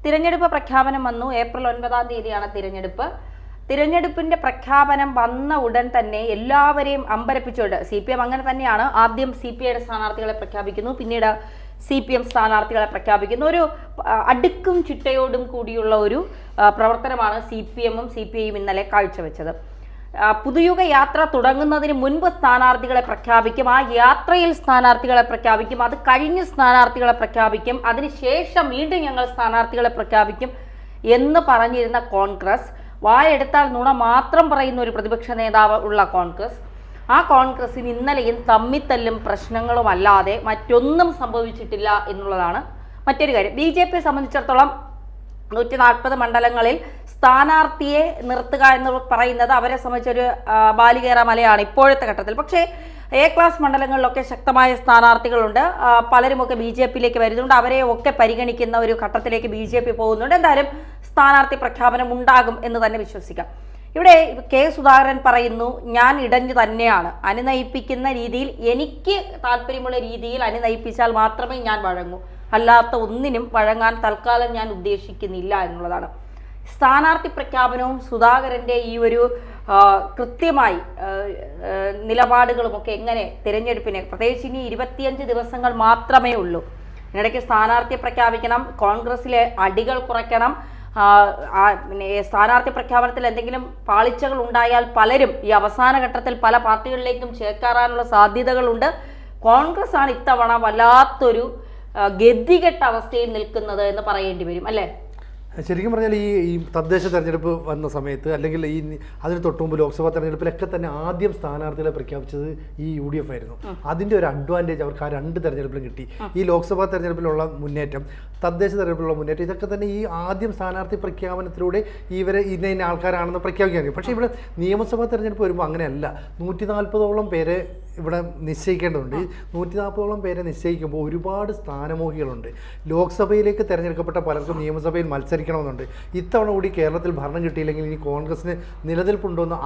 തിരഞ്ഞെടുപ്പ് പ്രഖ്യാപനം വന്നു. ഏപ്രിൽ 9-ാം തീയതിയാണ് തിരഞ്ഞെടുപ്പ്. തിരഞ്ഞെടുപ്പിന്റെ പ്രഖ്യാപനം വന്ന ഉടൻ തന്നെ എല്ലാവരെയും അമ്പരപ്പിച്ചുകൊണ്ട് CPM അങ്ങനെ തന്നെയാണ്. ആദ്യം CPIയുടെ സ്ഥാനാർത്ഥികളെ പ്രഖ്യാപിക്കുന്നു, പിന്നീട് CPM സ്ഥാനാർത്ഥികളെ പ്രഖ്യാപിക്കുന്നു. ഒരു അടുക്കും ചിട്ടയോടും കൂടിയുള്ള ഒരു പ്രവർത്തനമാണ് CPM-ഉം CPI-യും ഇന്നലെ കാഴ്ചവെച്ചത്. പുതുയുഗ യാത്ര തുടങ്ങുന്നതിന് മുൻപ് സ്ഥാനാർത്ഥികളെ പ്രഖ്യാപിക്കും, ആ യാത്രയിൽ സ്ഥാനാർത്ഥികളെ പ്രഖ്യാപിക്കും, അത് കഴിഞ്ഞ് സ്ഥാനാർത്ഥികളെ പ്രഖ്യാപിക്കും, അതിനുശേഷം വീണ്ടും ഞങ്ങൾ സ്ഥാനാർത്ഥികളെ പ്രഖ്യാപിക്കും എന്ന് പറഞ്ഞിരുന്ന കോൺഗ്രസ്, വായെടുത്താൽ നുണ മാത്രം പറയുന്ന ഒരു പ്രതിപക്ഷ നേതാവ് ഉള്ള കോൺഗ്രസ്, ആ കോൺഗ്രസിന് ഇന്നലെയും തമ്മിത്തല്ലും പ്രശ്നങ്ങളും അല്ലാതെ മറ്റൊന്നും സംഭവിച്ചിട്ടില്ല എന്നുള്ളതാണ് മറ്റൊരു കാര്യം. BJPയെ സംബന്ധിച്ചിടത്തോളം 140 മണ്ഡലങ്ങളിൽ സ്ഥാനാർത്ഥിയെ നിർത്തുക എന്ന് പറയുന്നത് അവരെ സംബന്ധിച്ചൊരു ബാലികേറ മലയാണ് ഇപ്പോഴത്തെ ഘട്ടത്തിൽ. പക്ഷേ A ക്ലാസ് മണ്ഡലങ്ങളിലൊക്കെ ശക്തമായ സ്ഥാനാർത്ഥികളുണ്ട്. പലരുമൊക്കെ BJPയിലേക്ക് വരുന്നുണ്ട്. അവരെ ഒക്കെ പരിഗണിക്കുന്ന ഒരു ഘട്ടത്തിലേക്ക് BJP പോകുന്നുണ്ട്. എന്തായാലും സ്ഥാനാർത്ഥി പ്രഖ്യാപനം ഉണ്ടാകും എന്ന് തന്നെ വിശ്വസിക്കാം. ഇവിടെ K. സുധാകരൻ പറയുന്നു, ഞാൻ ഇടഞ്ഞു തന്നെയാണ്, അനുനയിപ്പിക്കുന്ന രീതിയിൽ എനിക്ക് താല്പര്യമുള്ള രീതിയിൽ അനുനയിപ്പിച്ചാൽ മാത്രമേ ഞാൻ വഴങ്ങൂ, അല്ലാത്ത ഒന്നിനും വഴങ്ങാൻ തൽക്കാലം ഞാൻ ഉദ്ദേശിക്കുന്നില്ല എന്നുള്ളതാണ്. സ്ഥാനാർത്ഥി പ്രഖ്യാപനവും സുധാകരൻ്റെ ഈ ഒരു കൃത്യമായി നിലപാടുകളുമൊക്കെ എങ്ങനെ തിരഞ്ഞെടുപ്പിനെ, പ്രത്യേകിച്ച് ഇനി 25 ദിവസങ്ങൾ മാത്രമേ ഉള്ളൂ, ഇതിനിടയ്ക്ക് സ്ഥാനാർത്ഥിയെ പ്രഖ്യാപിക്കണം, കോൺഗ്രസിലെ അടികൾ കുറയ്ക്കണം, പിന്നെ സ്ഥാനാർത്ഥി പ്രഖ്യാപനത്തിൽ എന്തെങ്കിലും പാളിച്ചകൾ ഉണ്ടായാൽ പലരും ഈ അവസാന ഘട്ടത്തിൽ പല പാർട്ടികളിലേക്കും ചേക്കാറാനുള്ള സാധ്യതകളുണ്ട്. കോൺഗ്രസ് ആണ് ഇത്തവണ വല്ലാത്തൊരു ഗതികെട്ട അവസ്ഥയിൽ നിൽക്കുന്നത് എന്ന് പറയേണ്ടി വരും, അല്ലേ? ശരിക്കും പറഞ്ഞാൽ ഈ തദ്ദേശ തെരഞ്ഞെടുപ്പ് വന്ന സമയത്ത്, അല്ലെങ്കിൽ അതിന് തൊട്ട് മുമ്പ് ലോക്സഭാ തെരഞ്ഞെടുപ്പിലൊക്കെ തന്നെ ആദ്യം സ്ഥാനാർത്ഥികളെ പ്രഖ്യാപിച്ചത് ഈ UDF ആയിരുന്നു. അതിൻ്റെ ഒരു അഡ്വാൻറ്റേജ് അവർക്ക് ആ 2 തെരഞ്ഞെടുപ്പിലും കിട്ടി. ഈ ലോക്സഭാ തെരഞ്ഞെടുപ്പിലുള്ള മുന്നേറ്റം, തദ്ദേശ തെരഞ്ഞെടുപ്പിലുള്ള മുന്നേറ്റം, ഇതൊക്കെ തന്നെ ഈ ആദ്യം സ്ഥാനാർത്ഥി പ്രഖ്യാപനത്തിലൂടെ ഇവരെ ഇന്ന ആൾക്കാരാണെന്ന് പ്രഖ്യാപിക്കാൻ. പക്ഷേ ഇവിടെ നിയമസഭാ തെരഞ്ഞെടുപ്പ് വരുമ്പോൾ അങ്ങനെയല്ല. 140ഓളം പേരെ ഇവിടെ നിശ്ചയിക്കേണ്ടതുണ്ട്. ഈ 140ഓളം പേരെ നിശ്ചയിക്കുമ്പോൾ ഒരുപാട് സ്ഥാനമോഹികളുണ്ട്. ലോക്സഭയിലേക്ക് തിരഞ്ഞെടുക്കപ്പെട്ട പലർക്കും നിയമസഭയിൽ മത്സരിക്കണമെന്നുണ്ട്. ഇത്തവണ കൂടി കേരളത്തിൽ ഭരണം കിട്ടിയില്ലെങ്കിൽ ഇനി കോൺഗ്രസിന് നിലനിൽപ്പുണ്ടോ എന്ന്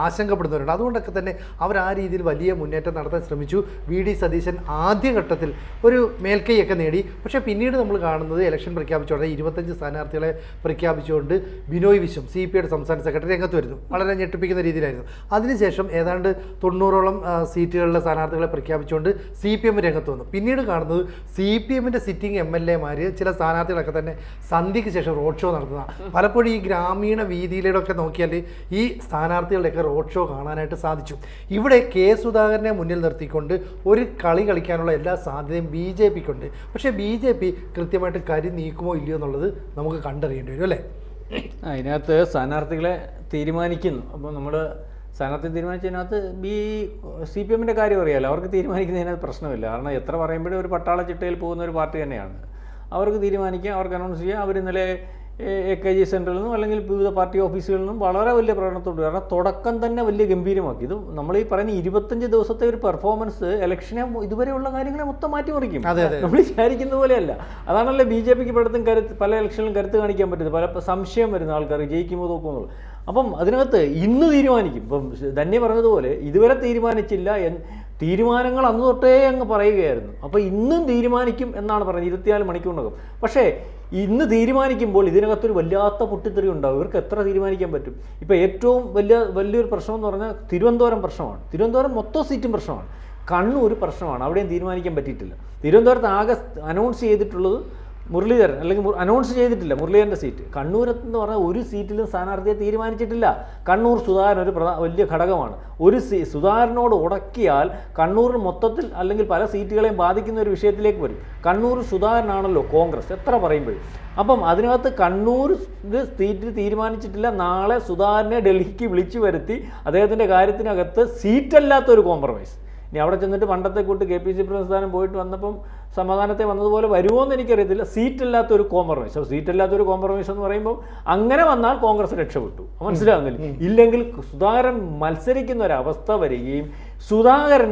ആശങ്കപ്പെടുന്നവരുണ്ട്. അതുകൊണ്ടൊക്കെ തന്നെ അവർ ആ രീതിയിൽ വലിയ മുന്നേറ്റം നടത്താൻ ശ്രമിച്ചു. VD സതീശൻ ആദ്യഘട്ടത്തിൽ ഒരു മേൽക്കൈയൊക്കെ നേടി. പക്ഷേ പിന്നീട് നമ്മൾ കാണുന്നത് ഇലക്ഷൻ പ്രഖ്യാപിച്ചോടെ 25 സ്ഥാനാർത്ഥികളെ പ്രഖ്യാപിച്ചുകൊണ്ട് ബിനോയ് വിശ്വം CPIയുടെ സംസ്ഥാന സെക്രട്ടറി രംഗത്ത് വരുന്നു. വളരെ ഞെട്ടിപ്പിക്കുന്ന രീതിയിലായിരുന്നു. അതിനുശേഷം ഏതാണ്ട് 90ഓളം സീറ്റുകളിലെ സ്ഥാനാർത്ഥികളെ പ്രഖ്യാപിച്ചുകൊണ്ട് CPM രംഗത്ത് വന്നു. പിന്നീട് കാണുന്നത് CPMൻ്റെ സിറ്റിംഗ് MLA-മാർ ചില സ്ഥാനാർത്ഥികളൊക്കെ തന്നെ സന്ധ്യയ്ക്ക് ശേഷം റോഡ് ഷോ നടത്തുക. പലപ്പോഴും ഈ ഗ്രാമീണ വീതിയിലൂടെയൊക്കെ നോക്കിയാൽ ഈ സ്ഥാനാർത്ഥികളുടെയൊക്കെ റോഡ് ഷോ കാണാനായിട്ട് സാധിച്ചു. ഇവിടെ K. സുധാകരനെ മുന്നിൽ നിർത്തിക്കൊണ്ട് ഒരു കളി കളിക്കാനുള്ള എല്ലാ സാധ്യതയും BJPക്കുണ്ട്. പക്ഷേ BJP കൃത്യമായിട്ട് കരി നീക്കുമോ ഇല്ലയോ എന്നുള്ളത് നമുക്ക് കണ്ടറിയേണ്ടി വരും, അല്ലേ? അതിനകത്ത് സ്ഥാനാർത്ഥികളെ തീരുമാനിക്കുന്നു. അപ്പോൾ നമ്മൾ സ്ഥാനാർത്ഥി തീരുമാനിച്ചതിനകത്ത് CPM-ൻ്റെ കാര്യം അറിയാമല്ലോ, അവർക്ക് തീരുമാനിക്കുന്നതിനകത്ത് പ്രശ്നമില്ല. കാരണം എത്ര പറയുമ്പോഴും ഒരു പട്ടാള ചിട്ടയിൽ പോകുന്ന ഒരു പാർട്ടി തന്നെയാണ്. അവർക്ക് തീരുമാനിക്കാം, അവർക്ക് അനൗൺസ് ചെയ്യാം. അവർ ഇന്നലെ AKG സെൻറ്ററിൽ നിന്നും അല്ലെങ്കിൽ വിവിധ പാർട്ടി ഓഫീസുകളിൽ നിന്നും വളരെ വലിയ പ്രകടനത്തോട്, കാരണം തുടക്കം തന്നെ വലിയ ഗംഭീരമാക്കി. ഇത് നമ്മൾ ഈ പറയുന്ന 25 ദിവസത്തെ ഒരു പെർഫോമൻസ് ഇലക്ഷനെ ഇതുവരെയുള്ള കാര്യങ്ങളെ മൊത്തം മാറ്റിമറിക്കും. നമ്മൾ വിചാരിക്കുന്ന പോലെയല്ല. അതാണല്ലോ BJPക്ക് പലയിടത്തും പല ഇലക്ഷനിലും കരുത്ത് കാണിക്കാൻ പറ്റുന്നത്. പല സംശയം വരുന്ന ആൾക്കാർ ജയിക്കുമോ തോക്കുന്നുള്ളൂ. അപ്പം അതിനകത്ത് ഇന്ന് തീരുമാനിക്കും. ഇപ്പം ധന്യ പറഞ്ഞതുപോലെ ഇതുവരെ തീരുമാനിച്ചില്ല, തീരുമാനങ്ങൾ അന്ന് തൊട്ടേ അങ്ങ് പറയുകയായിരുന്നു. അപ്പോൾ ഇന്നും തീരുമാനിക്കും എന്നാണ് പറയുന്നത് 24 മണിക്കൂറിനകം. പക്ഷേ ഇന്ന് തീരുമാനിക്കുമ്പോൾ ഇതിനകത്തൊരു വല്ലാത്ത പൊട്ടിത്തെറി ഉണ്ടാകും. ഇവർക്ക് എത്ര തീരുമാനിക്കാൻ പറ്റും? ഇപ്പോൾ ഏറ്റവും വലിയൊരു പ്രശ്നം എന്ന് പറഞ്ഞാൽ തിരുവനന്തപുരം പ്രശ്നമാണ്. തിരുവനന്തപുരം മൊത്തം സീറ്റും പ്രശ്നമാണ്. കണ്ണൂർ പ്രശ്നമാണ്. അവിടെയും തീരുമാനിക്കാൻ പറ്റിയിട്ടില്ല. തിരുവനന്തപുരത്ത് ആകെ അനൗൺസ് ചെയ്തിട്ടുള്ളത് മുരളീധരൻ, അല്ലെങ്കിൽ അനൗൺസ് ചെയ്തിട്ടില്ല മുരളീധരൻ്റെ സീറ്റ്. കണ്ണൂരെന്ന് പറഞ്ഞാൽ ഒരു സീറ്റിലും സ്ഥാനാർത്ഥിയെ തീരുമാനിച്ചിട്ടില്ല. കണ്ണൂർ സുധാകരൻ ഒരു വലിയ ഘടകമാണ്. സുധാകരനോട് ഉടക്കിയാൽ കണ്ണൂരിൽ മൊത്തത്തിൽ അല്ലെങ്കിൽ പല സീറ്റുകളെയും ബാധിക്കുന്ന ഒരു വിഷയത്തിലേക്ക് വരും. കണ്ണൂർ സുധാകരനാണല്ലോ കോൺഗ്രസ് എത്ര പറയുമ്പോഴും. അപ്പം അതിനകത്ത് കണ്ണൂർ സീറ്റ് തീരുമാനിച്ചിട്ടില്ല. നാളെ സുധാകരനെ ഡൽഹിക്ക് വിളിച്ചു വരുത്തി അദ്ദേഹത്തിൻ്റെ കാര്യത്തിനകത്ത് സീറ്റല്ലാത്തൊരു കോംപ്രമൈസ്. ഇനി അവിടെ ചെന്നിട്ട് പണ്ടത്തെ കൂട്ട് KPC പ്രസ്ഥാനം പോയിട്ട് വന്നപ്പം സമാധാനത്തെ വന്നതുപോലെ വരുമോ എന്ന് എനിക്കറിയത്തില്ല. സീറ്റല്ലാത്തൊരു കോംപ്രമൈസ്. അപ്പോൾ സീറ്റല്ലാത്തൊരു കോംപ്രമൈസ് എന്ന് പറയുമ്പോൾ അങ്ങനെ വന്നാൽ കോൺഗ്രസ് രക്ഷപ്പെട്ടു, മനസ്സിലാകുന്നില്ല. ഇല്ലെങ്കിൽ സുധാകരൻ മത്സരിക്കുന്ന ഒരവസ്ഥ വരികയും സുധാകരൻ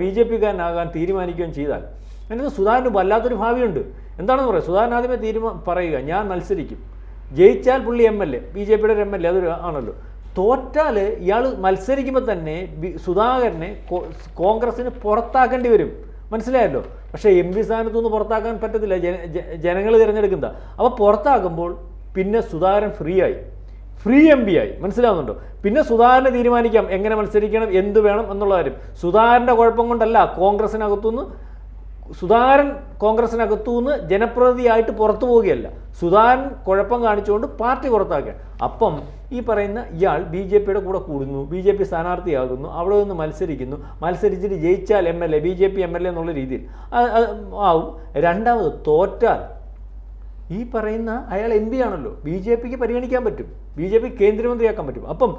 BJPക്കാരനാകാൻ തീരുമാനിക്കുകയും ചെയ്താൽ എന്നിട്ട് സുധാകരന് വല്ലാത്തൊരു ഭാവിയുണ്ട്. എന്താണെന്ന് പറയാം, സുധാകരൻ ആദ്യമേ പറയുക ഞാൻ മത്സരിക്കും, ജയിച്ചാൽ പുള്ളി MLA, BJPയുടെ ഒരു MLA അതൊരു ആണല്ലോ. തോറ്റാൽ ഇയാൾ മത്സരിക്കുമ്പോൾ തന്നെ സുധാകരനെ കോൺഗ്രസിന് പുറത്താക്കേണ്ടി വരും. മനസ്സിലായല്ലോ. പക്ഷേ MP സ്ഥാനത്തുനിന്ന് പുറത്താക്കാൻ പറ്റത്തില്ല, ജനങ്ങൾ തിരഞ്ഞെടുക്കുന്നതാ. അപ്പോൾ പുറത്താക്കുമ്പോൾ പിന്നെ സുധാകരൻ ഫ്രീ MP ആയി. മനസ്സിലാവുന്നുണ്ടോ? പിന്നെ സുധാകരനെ തീരുമാനിക്കാം എങ്ങനെ മത്സരിക്കണം, എന്ത് വേണം എന്നുള്ള കാര്യം. സുധാകരൻ്റെ കുഴപ്പം കൊണ്ടല്ല, സുധാകരൻ കോൺഗ്രസിനകത്തുനിന്ന് ജനപ്രതിനിധിയായിട്ട് പുറത്തു പോവുകയല്ല, സുധാകരൻ കുഴപ്പം കാണിച്ചുകൊണ്ട് പാർട്ടി പുറത്താക്കുകയാണ്. അപ്പം ഈ പറയുന്ന ഇയാൾ BJPയുടെ കൂടെ കൂടുന്നു, BJP സ്ഥാനാർത്ഥിയാകുന്നു, അവിടെ നിന്ന് മത്സരിച്ചിട്ട് ജയിച്ചാൽ MLA, BJP MLA എന്നുള്ള രീതിയിൽ ആവും. രണ്ടാമത് തോറ്റാൽ ഈ പറയുന്ന അയാൾ MP ആണല്ലോ, BJPക്ക് പരിഗണിക്കാൻ പറ്റും, BJP കേന്ദ്രമന്ത്രിയാക്കാൻ പറ്റും. അപ്പം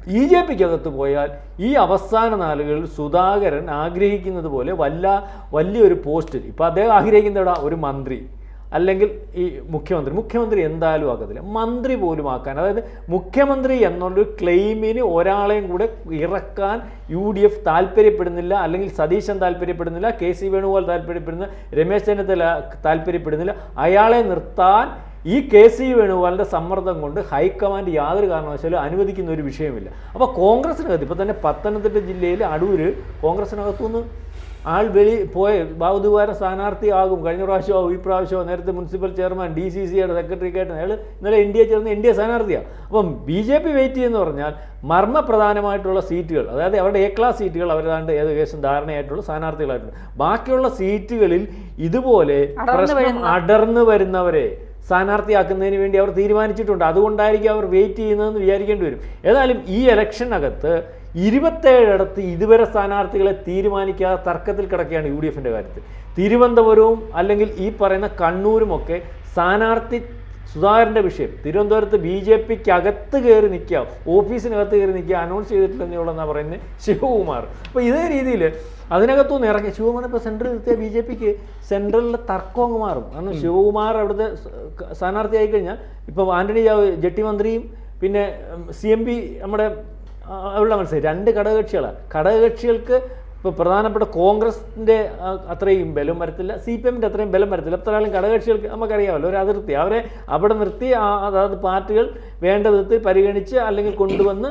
BJPക്കകത്ത് പോയാൽ ഈ അവസാന നാളുകളിൽ സുധാകരൻ ആഗ്രഹിക്കുന്നത് പോലെ വലിയൊരു പോസ്റ്റിൽ, ഇപ്പം അദ്ദേഹം ആഗ്രഹിക്കുന്ന ഒരു മന്ത്രി അല്ലെങ്കിൽ ഈ മുഖ്യമന്ത്രി എന്തായാലും ആക്കത്തില്ല, മന്ത്രി പോലും ആക്കാൻ, അതായത് മുഖ്യമന്ത്രി എന്നുള്ളൊരു ക്ലെയിമിന് ഒരാളെയും കൂടെ ഇറക്കാൻ UDF താല്പര്യപ്പെടുന്നില്ല, അല്ലെങ്കിൽ സതീശൻ താല്പര്യപ്പെടുന്നില്ല, KC വേണുഗോപാൽ താല്പര്യപ്പെടുന്നില്ല, രമേശ് ചെന്നിത്തല താല്പര്യപ്പെടുന്നില്ല. അയാളെ നിർത്താൻ ഈ KC വേണുഗോപാലിൻ്റെ സമ്മർദ്ദം കൊണ്ട് ഹൈക്കമാൻഡ് യാതൊരു കാരണവശാലും അനുവദിക്കുന്ന ഒരു വിഷയമില്ല. അപ്പോൾ കോൺഗ്രസിനകത്ത് ഇപ്പോൾ തന്നെ പത്തനംതിട്ട ജില്ലയിൽ അടൂര് കോൺഗ്രസിനകത്തുനിന്ന് ആൾ ബാബുദുവാര സ്ഥാനാർത്ഥിയാകും, കഴിഞ്ഞ പ്രാവശ്യമോ ഈ പ്രാവശ്യമോ, നേരത്തെ മുനിസിപ്പൽ ചെയർമാൻ DCCയുടെ സെക്രട്ടറിക്കായിട്ട് അയാൾ ഇന്നലെ NDA സ്ഥാനാർത്ഥിയാണ്. അപ്പം BJP വെയിറ്റ് ചെയ്യുമെന്ന് പറഞ്ഞാൽ മർമ്മപ്രധാനമായിട്ടുള്ള സീറ്റുകൾ, അതായത് അവരുടെ A ക്ലാസ് സീറ്റുകൾ അവരാണ്ട് ഏകദേശം ധാരണയായിട്ടുള്ള സ്ഥാനാർത്ഥികളായിട്ടുണ്ട്. ബാക്കിയുള്ള സീറ്റുകളിൽ ഇതുപോലെ അടർന്നു വരുന്നവരെ സ്ഥാനാർത്ഥിയാക്കുന്നതിന് വേണ്ടി അവർ തീരുമാനിച്ചിട്ടുണ്ട്. അതുകൊണ്ടായിരിക്കും അവർ വെയിറ്റ് ചെയ്യുന്നതെന്ന് വിചാരിക്കേണ്ടി വരും. ഏതായാലും ഈ ഇലക്ഷനകത്ത് 27 ഇതുവരെ സ്ഥാനാർത്ഥികളെ തീരുമാനിക്കാതെ തർക്കത്തിൽ കിടക്കുകയാണ് UDFിൻ്റെ കാര്യത്തിൽ. തിരുവനന്തപുരവും അല്ലെങ്കിൽ ഈ പറയുന്ന കണ്ണൂരുമൊക്കെ സ്ഥാനാർത്ഥി സുധാകരൻ്റെ വിഷയം. തിരുവനന്തപുരത്ത് BJPക്ക് അകത്ത് കയറി നിൽക്കുക, ഓഫീസിനകത്ത് കയറി നിൽക്കുക, അനൗൺസ് ചെയ്തിട്ടില്ലെന്നുള്ളതെന്നാണ് പറയുന്നത് ശിവകുമാർ. അപ്പോൾ ഇതേ രീതിയിൽ അതിനകത്തുനിന്ന് ഇറങ്ങി ശിവകുമാർ ഇപ്പോൾ സെൻട്രൽ നിർത്തിയ BJPക്ക് സെൻട്രലിലെ തർക്കം അങ്ങ് മാറും. കാരണം ശിവകുമാർ അവിടുത്തെ സ്ഥാനാർത്ഥി ആയിക്കഴിഞ്ഞാൽ ഇപ്പോൾ ആന്റണി ജെട്ടി മന്ത്രിയും പിന്നെ CMP നമ്മുടെ അവരുടെ മത്സരം 2 ഘടകകക്ഷികൾക്ക് ഇപ്പോൾ പ്രധാനപ്പെട്ട കോൺഗ്രസിൻ്റെ അത്രയും ബലം വരത്തില്ല, CPMൻ്റെ അത്രയും ബലം വരത്തില്ല. എത്ര ആളും ഘടകകക്ഷികൾക്ക് നമുക്കറിയാമല്ലോ, ഒരു അതിർത്തി, അവരെ അവിടെ നിർത്തി അതായത് പാർട്ടികൾ വേണ്ട വിധത്തിൽ പരിഗണിച്ച് അല്ലെങ്കിൽ കൊണ്ടുവന്ന്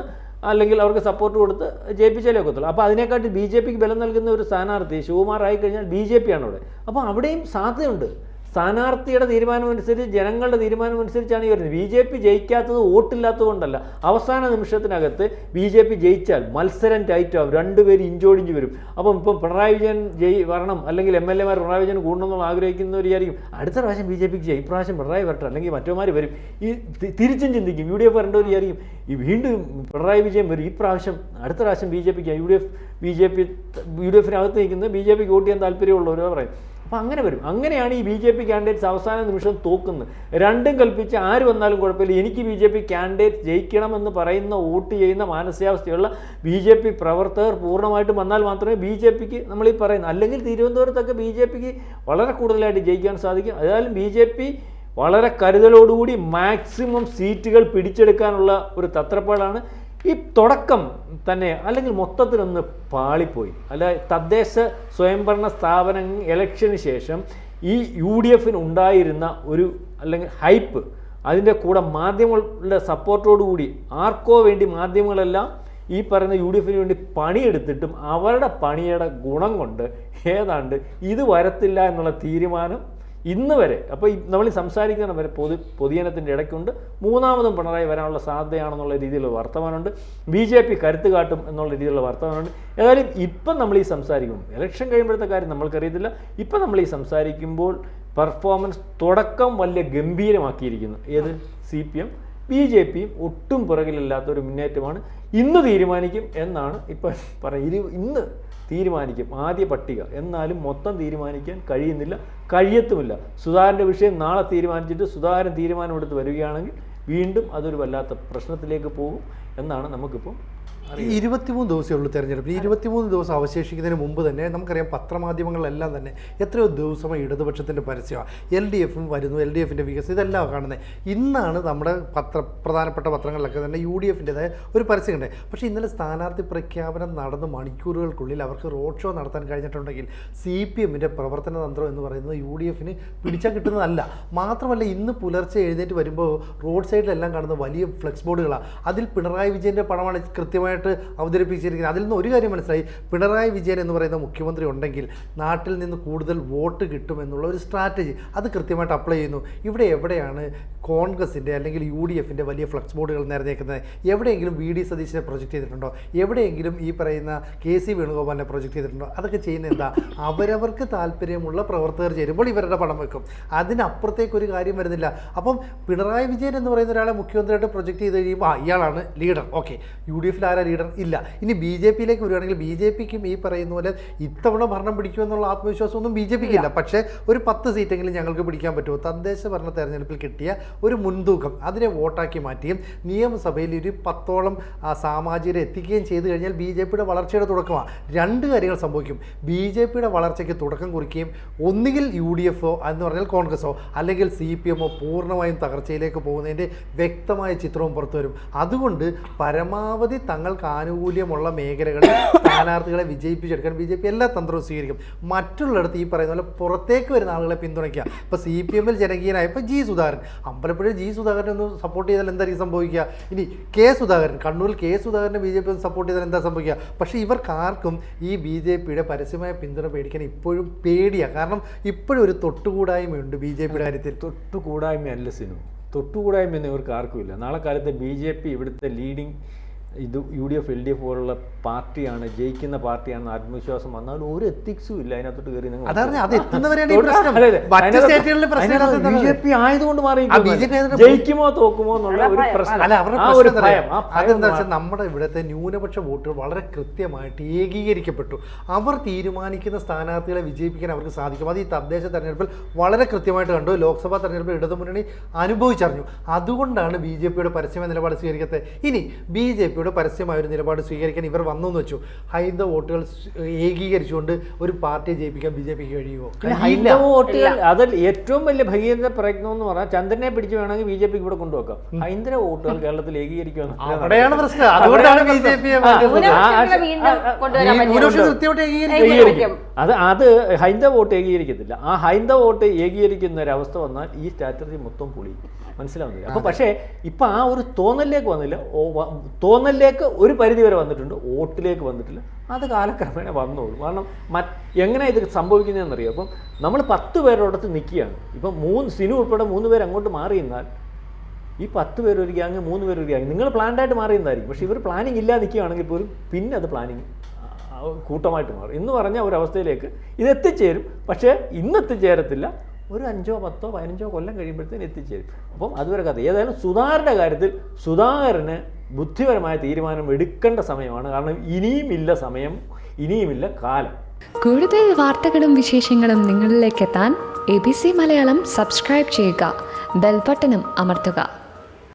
അല്ലെങ്കിൽ അവർക്ക് സപ്പോർട്ട് കൊടുത്ത് ജയിപ്പിച്ചാലേ ഒക്കത്തുള്ളൂ. അപ്പോൾ അതിനെക്കാട്ടി BJPക്ക് ബലം നൽകുന്ന ഒരു സ്ഥാനാർത്ഥി ശിവകുമാർ ആയിക്കഴിഞ്ഞാൽ BJP ആണ് അവിടെ. അപ്പോൾ അവിടെയും സാധ്യതയുണ്ട്. സ്ഥാനാർത്ഥിയുടെ തീരുമാനമനുസരിച്ച്, ജനങ്ങളുടെ തീരുമാനമനുസരിച്ചാണ് ഈ വരുന്നത്. BJP ജയിക്കാത്തത് വോട്ടില്ലാത്തത് കൊണ്ടല്ല, അവസാന നിമിഷത്തിനകത്ത് BJP ജയിച്ചാൽ മത്സരം ടൈറ്റാവും, രണ്ടുപേരും ഇഞ്ചോടിഞ്ച് വരും. അപ്പം ഇപ്പം പിണറായി വിജയൻ വരണം, അല്ലെങ്കിൽ MLA മാർ പിണറായി വിജയൻ കൂടണമെന്ന് ആഗ്രഹിക്കുന്നവരായിരിക്കും അടുത്ത പ്രാവശ്യം BJPക്ക് ചെയ്യും, ഇപ്രാവശ്യം പിണറായി വരട്ടെ, അല്ലെങ്കിൽ മറ്റോമാർ വരും. ഈ തിരിച്ചും ചിന്തിക്കും, UDF വരേണ്ടവരായിരിക്കും, ഈ വീണ്ടും പിണറായി വിജയൻ വരും, ഈ പ്രാവശ്യം അടുത്ത പ്രാവശ്യം BJPക്ക് UDFിനകത്ത് നിൽക്കുന്നത് BJPക്ക് വോട്ട് ചെയ്യാൻ താല്പര്യമുള്ളവരോ പറയും. അപ്പോൾ അങ്ങനെ വരും. അങ്ങനെയാണ് ഈ BJP ക്യാൻഡിഡേറ്റ്സ് അവസാന നിമിഷം തോക്കുന്നത്. രണ്ടും കൽപ്പിച്ച് ആര് വന്നാലും കുഴപ്പമില്ല, എനിക്ക് BJP ക്യാൻഡിഡേറ്റ് ജയിക്കണമെന്ന് പറയുന്ന വോട്ട് ചെയ്യുന്ന മാനസികാവസ്ഥയുള്ള BJP പ്രവർത്തകർ പൂർണ്ണമായിട്ടും വന്നാൽ മാത്രമേ BJPക്ക് നമ്മൾ ഈ പറയുന്നത്, അല്ലെങ്കിൽ തിരുവനന്തപുരത്തൊക്കെ BJPക്ക് വളരെ കൂടുതലായിട്ട് ജയിക്കാൻ സാധിക്കും. ഏതായാലും BJP വളരെ കരുതലോടുകൂടി മാക്സിമം സീറ്റുകൾ പിടിച്ചെടുക്കാനുള്ള ഒരു തത്രപ്പാടാണ്. ഈ തുടക്കം തന്നെ അല്ലെങ്കിൽ മൊത്തത്തിലൊന്ന് പാളിപ്പോയി. അല്ല, തദ്ദേശ സ്വയംഭരണ സ്ഥാപന ഇലക്ഷന് ശേഷം ഈ UDFിന് ഉണ്ടായിരുന്ന ഒരു അല്ലെങ്കിൽ ഹൈപ്പ്, അതിൻ്റെ കൂടെ മാധ്യമങ്ങളുടെ സപ്പോർട്ടോടുകൂടി ആർക്കോ വേണ്ടി മാധ്യമങ്ങളെല്ലാം ഈ പറയുന്ന UDFിന് വേണ്ടി പണിയെടുത്തിട്ടും അവരുടെ പണിയുടെ ഗുണം കൊണ്ട് ഏതാണ്ട് ഇത് വരത്തില്ല എന്നുള്ള തീരുമാനം ഇന്ന് വരെ, അപ്പോൾ നമ്മൾ സംസാരിക്കുന്ന വരെ പൊതുജനത്തിൻ്റെ ഇടയ്ക്കുണ്ട്. മൂന്നാമതും പിണറായി വരാനുള്ള സാധ്യതയാണെന്നുള്ള രീതിയിലുള്ള വർത്തമാനമുണ്ട്. BJP കരുത്ത് കാട്ടും എന്നുള്ള രീതിയിലുള്ള വർത്തമാനമുണ്ട്. ഏതായാലും ഇപ്പം നമ്മൾ ഈ സംസാരിക്കും, ഇലക്ഷൻ കഴിയുമ്പോഴത്തെ കാര്യം നമ്മൾക്കറിയത്തില്ല. ഇപ്പം നമ്മൾ ഈ സംസാരിക്കുമ്പോൾ പെർഫോമൻസ് തുടക്കം വലിയ ഗംഭീരമാക്കിയിരിക്കുന്നു. ഏത് CPM BJPയും ഒട്ടും പുറകിലില്ലാത്തൊരു മുന്നേറ്റമാണ്. ഇന്ന് തീരുമാനിക്കും എന്നാണ് ഇപ്പം ഇന്ന് തീരുമാനിക്കും ആദ്യ പട്ടിക, എന്നാലും മൊത്തം തീരുമാനിക്കാൻ കഴിയത്തുമില്ല. സുധാകരൻ്റെ വിഷയം നാളെ തീരുമാനിച്ചിട്ട് സുധാകരൻ തീരുമാനമെടുത്ത് വരികയാണെങ്കിൽ വീണ്ടും അതൊരു വല്ലാത്ത പ്രശ്നത്തിലേക്ക് പോകും എന്നാണ് നമുക്കിപ്പോൾ 23 ദിവസമേ ഉള്ളൂ തെരഞ്ഞെടുപ്പ്. 23 ദിവസം അവശേഷിക്കുന്നതിന് മുമ്പ് തന്നെ നമുക്കറിയാം പത്രമാധ്യമങ്ങളിലെല്ലാം തന്നെ എത്രയോ ദിവസമായി ഇടതുപക്ഷത്തിൻ്റെ പരസ്യമാണ്, LDFും വരുന്നു, LDFിൻ്റെ വികസനം, ഇതെല്ലാം കാണുന്നത്. ഇന്നാണ് നമ്മുടെ പ്രധാനപ്പെട്ട പത്രങ്ങളിലൊക്കെ തന്നെ UDFിൻ്റെതായ ഒരു പരസ്യമുണ്ട്. പക്ഷേ ഇന്നലെ സ്ഥാനാർത്ഥി പ്രഖ്യാപനം നടന്ന് മണിക്കൂറുകൾക്കുള്ളിൽ അവർക്ക് റോഡ് ഷോ നടത്താൻ കഴിഞ്ഞിട്ടുണ്ടെങ്കിൽ CPMൻ്റെ പ്രവർത്തന തന്ത്രം എന്ന് പറയുന്നത് UDFിന് പിടിച്ചാൽ കിട്ടുന്നതല്ല. മാത്രമല്ല, ഇന്ന് പുലർച്ചെ എഴുന്നേറ്റ് വരുമ്പോൾ റോഡ് സൈഡിലെല്ലാം കാണുന്ന വലിയ ഫ്ലെക്സ് ബോർഡുകളാണ്. അതിൽ പിണറായി വിജയൻ്റെ പടമാണ് കൃത്യമായി കൃത്യമായിട്ട് അവതരിപ്പിച്ചിരിക്കുന്നത്. അതിൽ നിന്ന് ഒരു കാര്യം മനസ്സിലായി, പിണറായി വിജയൻ എന്ന് പറയുന്ന മുഖ്യമന്ത്രി ഉണ്ടെങ്കിൽ നാട്ടിൽ നിന്ന് കൂടുതൽ വോട്ട് കിട്ടുമെന്നുള്ള ഒരു സ്ട്രാറ്റജി അത് കൃത്യമായിട്ട് അപ്ലൈ ചെയ്യുന്നു. ഇവിടെ എവിടെയാണ് കോൺഗ്രസിൻ്റെ അല്ലെങ്കിൽ UDFിൻ്റെ വലിയ ഫ്ലക്സ് ബോർഡുകൾ നിറഞ്ഞേക്കുന്നത്? എവിടെയെങ്കിലും VD സതീശനെ പ്രൊജക്റ്റ് ചെയ്തിട്ടുണ്ടോ? എവിടെയെങ്കിലും ഈ പറയുന്ന KC വേണുഗോപാലിനെ പ്രൊജക്റ്റ് ചെയ്തിട്ടുണ്ടോ? അതൊക്കെ ചെയ്യുന്നത് എന്താ? അവരവർക്ക് താല്പര്യമുള്ള പ്രവർത്തകർ ചേരുമ്പോൾ ഇവരുടെ പണം വെക്കും. അതിനപ്പുറത്തേക്ക് ഒരു കാര്യം വരുന്നില്ല. അപ്പം പിണറായി വിജയൻ എന്ന് പറയുന്ന ഒരാളെ മുഖ്യമന്ത്രിയായിട്ട് പ്രൊജക്റ്റ് ചെയ്ത് കഴിയുമ്പോൾ ഇയാളാണ് ലീഡർ. ഓക്കെ, UDFിൽ ആരാ ലീഡർ? ഇല്ല. ഇനി BJPയിലേക്ക് വരികയാണെങ്കിൽ BJPക്കും ഈ പറയുന്ന പോലെ ഇത്തവണ ഭരണം പിടിക്കുമെന്നുള്ള ആത്മവിശ്വാസമൊന്നും BJPക്ക് ഇല്ല. പക്ഷേ ഒരു 10 സീറ്റെങ്കിലും ഞങ്ങൾക്ക് പിടിക്കാൻ പറ്റുമോ? തദ്ദേശ ഭരണ തെരഞ്ഞെടുപ്പിൽ കിട്ടിയ ഒരു മുൻതൂക്കം അതിനെ വോട്ടാക്കി മാറ്റിയും നിയമസഭയിൽ ഒരു 10ഓളം സാമാജികരെ എത്തിക്കുകയും ചെയ്തു കഴിഞ്ഞാൽ BJPയുടെ വളർച്ചയുടെ തുടക്കമാണ്. 2 കാര്യങ്ങൾ സംഭവിക്കും. BJPയുടെ വളർച്ചയ്ക്ക് തുടക്കം കുറിക്കുകയും ഒന്നുകിൽ UDFോ എന്ന് പറഞ്ഞാൽ കോൺഗ്രസോ അല്ലെങ്കിൽ CPMോ പൂർണ്ണമായും തകർച്ചയിലേക്ക് പോകുന്നതിൻ്റെ വ്യക്തമായ ചിത്രവും പുറത്തു വരും. അതുകൊണ്ട് പരമാവധി തങ്ങൾക്ക് ആനുകൂല്യമുള്ള മേഖലകളിൽ സ്ഥാനാർത്ഥികളെ വിജയിപ്പിച്ചെടുക്കാൻ BJP എല്ലാ തന്ത്രവും സ്വീകരിക്കും. മറ്റുള്ളിടത്ത് ഈ പറയുന്ന പോലെ പുറത്തേക്ക് വരുന്ന ആളുകളെ പിന്തുണയ്ക്കുക. ഇപ്പോൾ CPMൽ ജനകീയനായ ഇപ്പോൾ G സുധാകരൻ, അമ്പലപ്പുഴ G സുധാകരനെ ഒന്ന് സപ്പോർട്ട് ചെയ്താൽ എന്തായിരിക്കും സംഭവിക്കുക? ഇനി K സുധാകരൻ, കണ്ണൂരിൽ K സുധാകരനെ BJP ഒന്ന് സപ്പോർട്ട് ചെയ്താൽ എന്താ സംഭവിക്കുക? പക്ഷേ ഇവർക്കാർക്കും ഈ BJPയുടെ പരസ്യമായ പിന്തുണ പേടിക്കാൻ ഇപ്പോഴും പേടിയാണ്. കാരണം ഇപ്പോഴും ഒരു തൊട്ടുകൂടായ്മയുണ്ട് BJPയുടെ കാര്യത്തിൽ. തൊട്ടുകൂടായ്മയല്ല സിനു, തൊട്ടുകൂടായ്മയൊന്നും ഇവർക്ക് ആർക്കുമില്ല. നാളെ കാലത്ത് BJP ഇവിടുത്തെ ലീഡിങ് ഇത് UDF LDF പോലുള്ള പാർട്ടിയാണ്, ജയിക്കുന്ന പാർട്ടിയാണെന്ന് ആത്മവിശ്വാസം വന്നാൽ ഒരു എത്തിക്സും ഇല്ല അതിനകത്തോട്ട് കയറി. BJP ആയതുകൊണ്ട് മാറി ജയിക്കുമോ തോക്കുമോ എന്നുള്ള ഒരു പ്രശ്നം. അതെന്താ വെച്ചാൽ നമ്മുടെ ഇവിടുത്തെ ന്യൂനപക്ഷ വോട്ടുകൾ വളരെ കൃത്യമായിട്ട് ഏകീകരിക്കപ്പെട്ടു. അവർ തീരുമാനിക്കുന്ന സ്ഥാനാർത്ഥികളെ വിജയിപ്പിക്കാൻ അവർക്ക് സാധിക്കും. അത് ഈ തദ്ദേശ തെരഞ്ഞെടുപ്പിൽ വളരെ കൃത്യമായിട്ട് കണ്ടു. ലോക്സഭാ തെരഞ്ഞെടുപ്പിൽ ഇടതുമുന്നണി അനുഭവിച്ചറിഞ്ഞു. അതുകൊണ്ടാണ് BJPയുടെ പരസ്യമായ നിലപാട് സ്വീകരിക്കാത്തത്. ഇനി BJPയുടെ പരസ്യമായ ഒരു നിലപാട് സ്വീകരിക്കാൻ ഇവർ വന്നു എന്ന് വെച്ചു, ഹൈന്ദവ വോട്ടുകൾ ഏകീകരിച്ചുകൊണ്ട് ഒരു പാർട്ടിയെ ജയിപ്പിക്കാൻ BJPക്ക് കഴിയുമോ? ഹൈന്ദവ വോട്ടുകൾ അതിൽ ഏറ്റവും വലിയ ഭഗീരഥ പ്രയത്നം എന്ന് പറഞ്ഞാൽ ചന്ദ്രനെ പിടിച്ച് വേണമെങ്കിൽ BJPക്ക് ഇവിടെ കൊണ്ടുവെക്കാം. ഹൈന്ദവ വോട്ടുകൾ കേരളത്തിൽ ഏകീകരിക്കുക, അവിടെയാണ് പ്രശ്നം. അതുകൊണ്ടാണ് BJP അത് ഹൈന്ദവ വോട്ട് ഏകീകരിക്കത്തില്ല. ആ ഹൈന്ദവ വോട്ട് ഏകീകരിക്കുന്ന ഒരു അവസ്ഥ വന്നാൽ ഈ സ്ട്രാറ്റജി മൊത്തം പൊളി. മനസ്സിലാവുന്നില്ല. അപ്പോൾ പക്ഷേ ഇപ്പം ആ ഒരു തോന്നലിലേക്ക് വന്നില്ല. തോന്നലിലേക്ക് ഒരു പരിധി വരെ വന്നിട്ടുണ്ട്, വോട്ടിലേക്ക് വന്നിട്ടില്ല. അത് കാലക്രമേണ വന്നോളൂ. കാരണം എങ്ങനെ ഇത് സംഭവിക്കുന്നതെന്നറിയാം. അപ്പം നമ്മൾ 10 പേരോടത്ത് നിൽക്കുകയാണ്. ഇപ്പം സിനു ഉൾപ്പെടെ 3 പേര് അങ്ങോട്ട് മാറി നിന്നാൽ ഈ 10 പേര് ഒരു ഗ്യാങ്, 3 പേര് ഒരു ഗ്യാങ്, നിങ്ങൾ പ്ലാൻഡായിട്ട് മാറി നിന്നായിരിക്കും. പക്ഷേ ഇവർ പ്ലാനിങ് ഇല്ലാതെ നിൽക്കുകയാണെങ്കിൽ പോലും പിന്നെ അത് പ്ലാനിങ് കൂട്ടമായിട്ട് മാറും എന്ന് പറഞ്ഞ ഒരവസ്ഥയിലേക്ക് ഇത് എത്തിച്ചേരും. പക്ഷേ ഇന്ന് എത്തിച്ചേരത്തില്ല, ഒരു 5, 10, 15 കൊല്ലം കഴിയുമ്പോഴത്തേന് എത്തിച്ചേരും. അപ്പം അതുവരെ കഥ. ഏതായാലും സുധാകരൻ്റെ കാര്യത്തിൽ സുധാകരന് ബുദ്ധിപരമായ തീരുമാനം എടുക്കേണ്ട സമയമാണ്. കാരണം ഇനിയുമില്ല സമയം, ഇനിയുമില്ല കാലം. കൂടുതൽ വാർത്തകളും വിശേഷങ്ങളും നിങ്ങളിലേക്ക് എത്താൻ ABC മലയാളം സബ്സ്ക്രൈബ് ചെയ്യുക, ബെൽ ബട്ടണും അമർത്തുക.